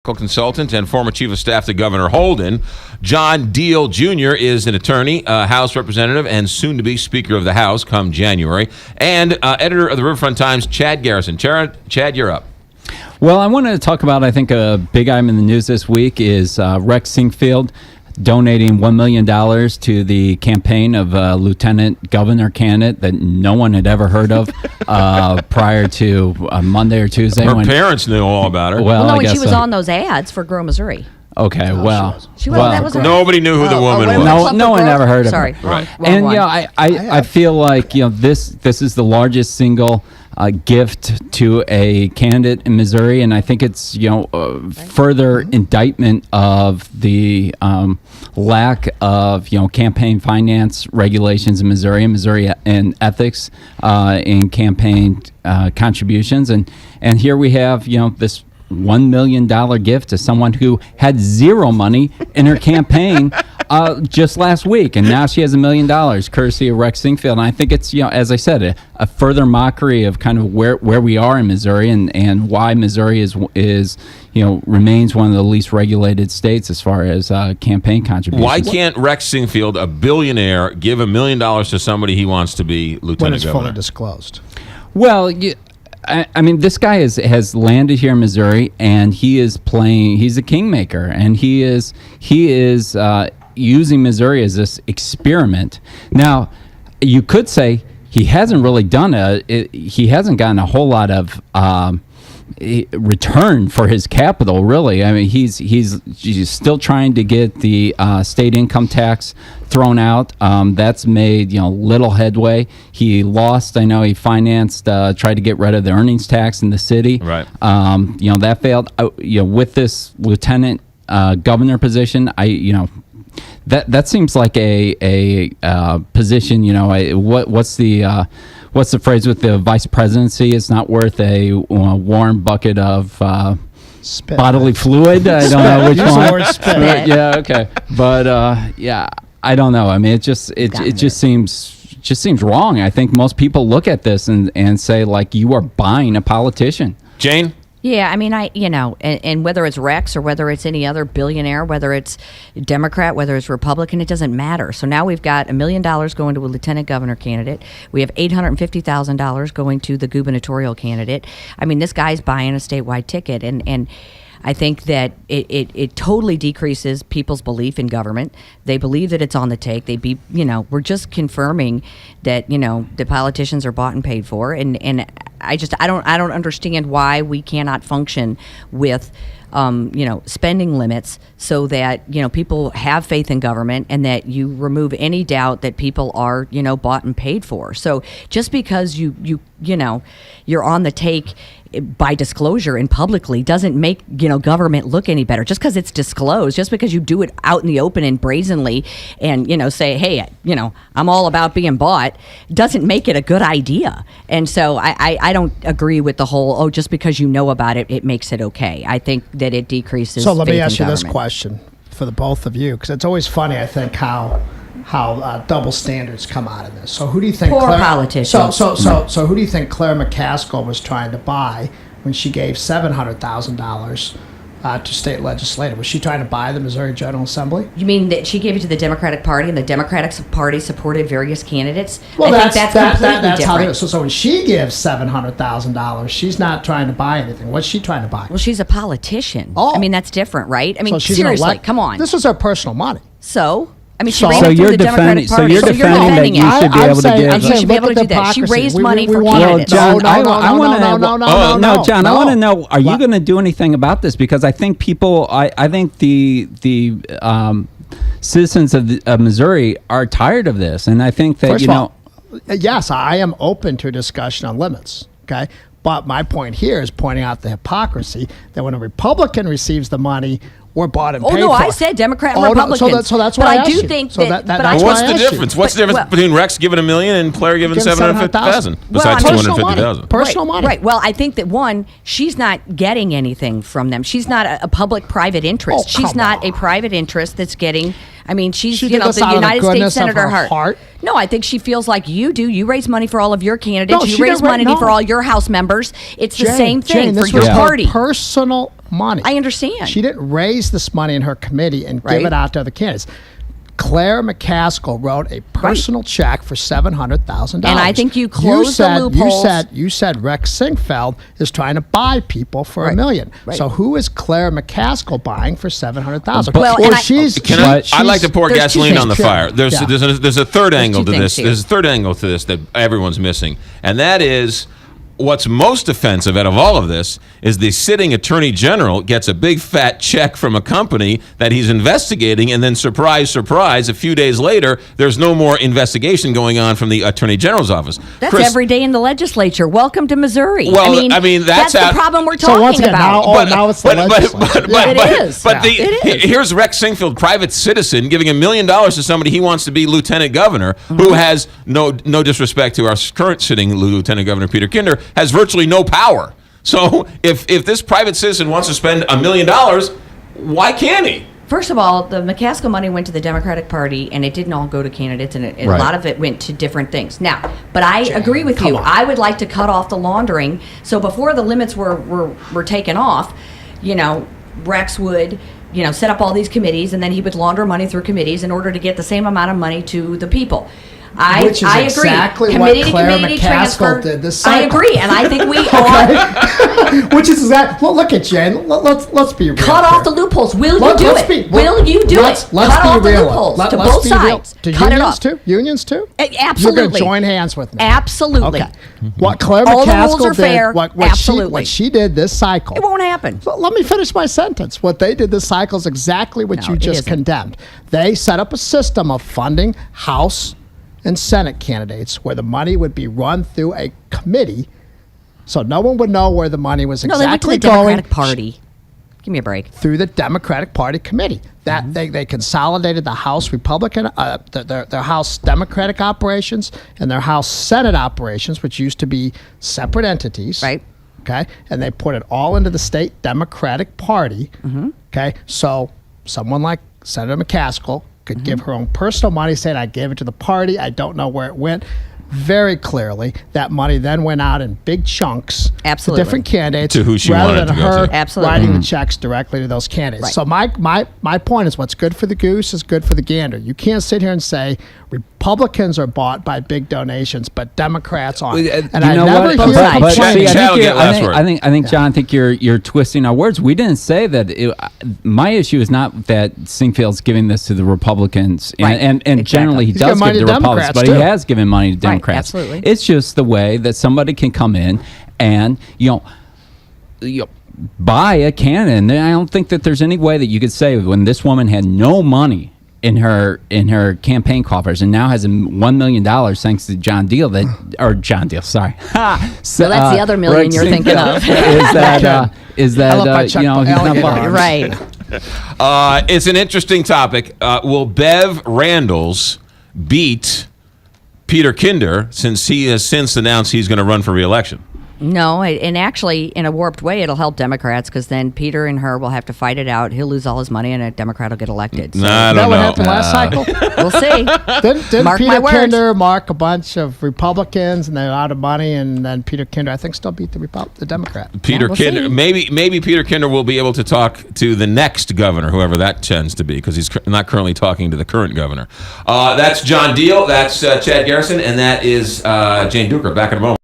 Consultant and former chief of staff to Governor Holden. John Deal Jr. is an attorney, House representative, and soon-to-be Speaker of the House come January, and editor of the Riverfront Times, Chad Garrison. Chad, you're up. Well, I wanted to talk about, I think, a big item in the news this week is Rex Sinquefield donating $1 million to the campaign of a lieutenant governor candidate that no one had ever heard of prior to Monday or Tuesday. Her parents knew all about her. Well, no, when she was on those ads for Grow Missouri. Okay, She was nobody knew who the woman was. No one ever heard of her. Right. And I feel like this is the largest single gift to a candidate in Missouri, and I think it's further indictment of the lack of campaign finance regulations in Missouri and ethics in campaign contributions, and here we have this $1 million gift to someone who had zero money in her campaign just last week, and now she has $1 million courtesy of Rex Sinquefield. And I think it's as I said, a further mockery of kind of where we are in Missouri and why Missouri is remains one of the least regulated states as far as campaigin contributions. Why can't Rex Sinquefield, a billionaire, give $1 million to somebody he wants to be lieutenant when it's governor? fully disclosed? Well, I mean, this guy has landed here in Missouri, and he's a kingmaker, and he is using Missouri as this experiment. Now, you could say he hasn't really he hasn't gotten a whole lot of return for his capital, really. I mean, he's still trying to get the state income tax thrown out. That's made little headway. He lost. I know he financed, tried to get rid of the earnings tax in the city. Right. That failed. With this lieutenant governor position, that seems like a position. What's the phrase with the vice presidency? It's not worth a warm bucket of bodily fluid. I don't know which one. Spit. Yeah, okay, but I don't know. I mean, it just seems wrong. I think most people look at this and say, like, you are buying a politician. Jane? Yeah, I mean, and whether it's Rex or whether it's any other billionaire, whether it's Democrat, whether it's Republican, it doesn't matter. So now we've got $1 million going to a lieutenant governor candidate. We have $850,000 going to the gubernatorial candidate. I mean, this guy's buying a statewide ticket, and I think that it totally decreases people's belief in government. They believe that it's on the take. We're just confirming that the politicians are bought and paid for, and I don't understand why we cannot function with spending limits so that people have faith in government, and that you remove any doubt that people are bought and paid for. So just because you're on the take by disclosure and publicly doesn't make government look any better. Just because it's disclosed, just because you do it out in the open and brazenly, and say, hey, I'm all about being bought, doesn't make it a good idea. And so I don't agree with the whole just because you know about it, it makes it okay. I think that it decreases. So let me faith ask in you this government. question for the both of you, because it's always funny, I think, how double standards come out of this. So who do you think? Poor politicians. So who do you think Claire McCaskill was trying to buy when she gave $700,000 to state legislative? Was she trying to buy the Missouri General Assembly? You mean that she gave it to the Democratic Party, and the Democratic Party supported various candidates? Well, I think that's completely that's how it different. is. So when she gives $700,000, she's not trying to buy anything. What's she trying to buy? Well, she's a politician. Oh. I mean, that's different, right? I mean, So she's an seriously, elect- come on. This was her personal money. So, I mean, she So- ran So it through you're the Democratic Party. defending that it. you should be able to give. I'm saying you should be able to do that. She raised money for candidates. John, No, I want to. John, I want to know: are you What? going to do anything about this? Because I think people, I think the citizens of Missouri are tired of this, and I think that First of all, yes, I am open to a discussion on limits. Okay, but my point here is pointing out the hypocrisy that when a Republican receives the money, we're bought and paid for. Oh no, I said Democrat and no, Republicans. so that's but why I I do asked you. think So that. that- but that's I why What's I the asked you. difference? What's the difference well- between Rex giving $1 million and Claire giving Giving $750,000? Besides Personal $250,000. money. Personal money. Right. Well, I think that one, she's not getting anything from them. She's not a public-private interest. Oh, She's come not a on. private interest that's getting. I mean, she's She did this the out of the United States goodness of Senator her heart. No, I think she feels like you do. You raise money for all of your candidates. No, you she raise didn't money no. for all your House members. It's the Jane, same thing Jane, for this your was her party. personal money. I understand. She didn't raise this money in her committee and Right. give it out to other candidates. Claire McCaskill wrote a personal check for $700,000. And I think you closed the loopholes. You said Rex Sinquefield is trying to buy people for $1 million. Right. So who is Claire McCaskill buying for $700,000? Well, and I'd like to pour There's two gasoline things. on the fire. There's Yeah. there's a third angle to two this. things here. There's a third angle to this that everyone's missing, and that is what's most offensive out of all of this is the sitting attorney general gets a big fat check from a company that he's investigating, and then surprise, surprise, a few days later, there's no more investigation going on from the attorney general's office. That's Chris, every day in the legislature. Welcome to Missouri. Well, I mean, that's the how- problem we're So talking once again, about. now it's the legislature. It is. But It is. here's Rex Sinquefield, private citizen, giving $1 million to somebody he wants to be lieutenant governor, who has no disrespect to our current sitting lieutenant governor Peter Kinder, has virtually no power. So if this private citizen wants to spend $1 million, why can't he? First of all, the McCaskill money went to the Democratic Party, and it didn't all go to candidates, and a Right. lot of it went to different things. Now, but I agree with you. on. I would like to cut off the laundering. So before the limits were taken off, Rex would, set up all these committees, and then he would launder money through committees in order to get the same amount of money to the people. Which is I agree. exactly Committee what to Claire committee McCaskill transfer. did this I cycle. agree, and I think we ought Which is exactly. Well, look at Jane. Let's be real. cut here. off the loopholes. Will you Let's do it? be- Will you do let's- it? Let's Cut be off the real. loopholes to Let's both be real. sides. To Cut it unions off. too? Unions too? Absolutely. You're going to join hands with me. Absolutely. Okay. What Claire All the McCaskill rules are did, fair. what Absolutely. she did this cycle. It won't happen. So let me finish my sentence. What they did this cycle is exactly what No, you it just isn't. condemned. They set up a system of funding House and Senate candidates where the money would be run through a committee, so no one would know where the money was No, they went to exactly the going. Democratic Party. Give me a break. Through the Democratic Party committee. That Mm-hmm. they consolidated the House Republican, their House Democratic operations and their House Senate operations, which used to be separate entities. Right. Okay. And they put it all into the state Democratic Party. Mm-hmm. Okay. So someone like Senator McCaskill could Mm-hmm. give her own personal money, saying, I gave it to the party. I don't know where it went. Very clearly, that money then went out in big chunks Absolutely. to different candidates To who she rather wanted than to go her to. Absolutely. writing the checks directly to those candidates. Right. So my point is, what's good for the goose is good for the gander. You can't sit here and say Republicans are bought by big donations, but Democrats aren't. And I never hear Both sides. But Chad- see, Chad will get last word. I think, John, I think you're twisting our words. We didn't say that. My issue is not that Singfield's giving this to the Republicans, Right. and Exactly. generally he He's does giving money give to to Republicans, Democrats, but he too. has given money to Democrats. absolutely. It's just the way that somebody can come in and buy a candidate. And I don't think that there's any way that you could say when this woman had no money in her campaign coffers and now has $1 million thanks to John Deal sorry. So, Well, that's the other million Rex you're thinking Sinquefield, of. is that I love my Chuck he's not Alligator buying. arms. Right. It's an interesting topic. Will Bev Randalls beat Peter Kinder, since he has since announced he's going to run for re-election? No, and actually, in a warped way, it'll help Democrats because then Peter and her will have to fight it out. He'll lose all his money, and a Democrat will get elected. So I Is that don't what know. happened last cycle? we'll see. Didn't Mark my Peter words. Kinder mark a bunch of Republicans and they're out of money, and then Peter Kinder, I think, still beat the Democrat. Peter we'll Kinder, see. maybe Peter Kinder will be able to talk to the next governor, whoever that tends to be, because he's not currently talking to the current governor. That's John Deal, that's Chad Garrison, and that is Jane Duker. Back in a moment.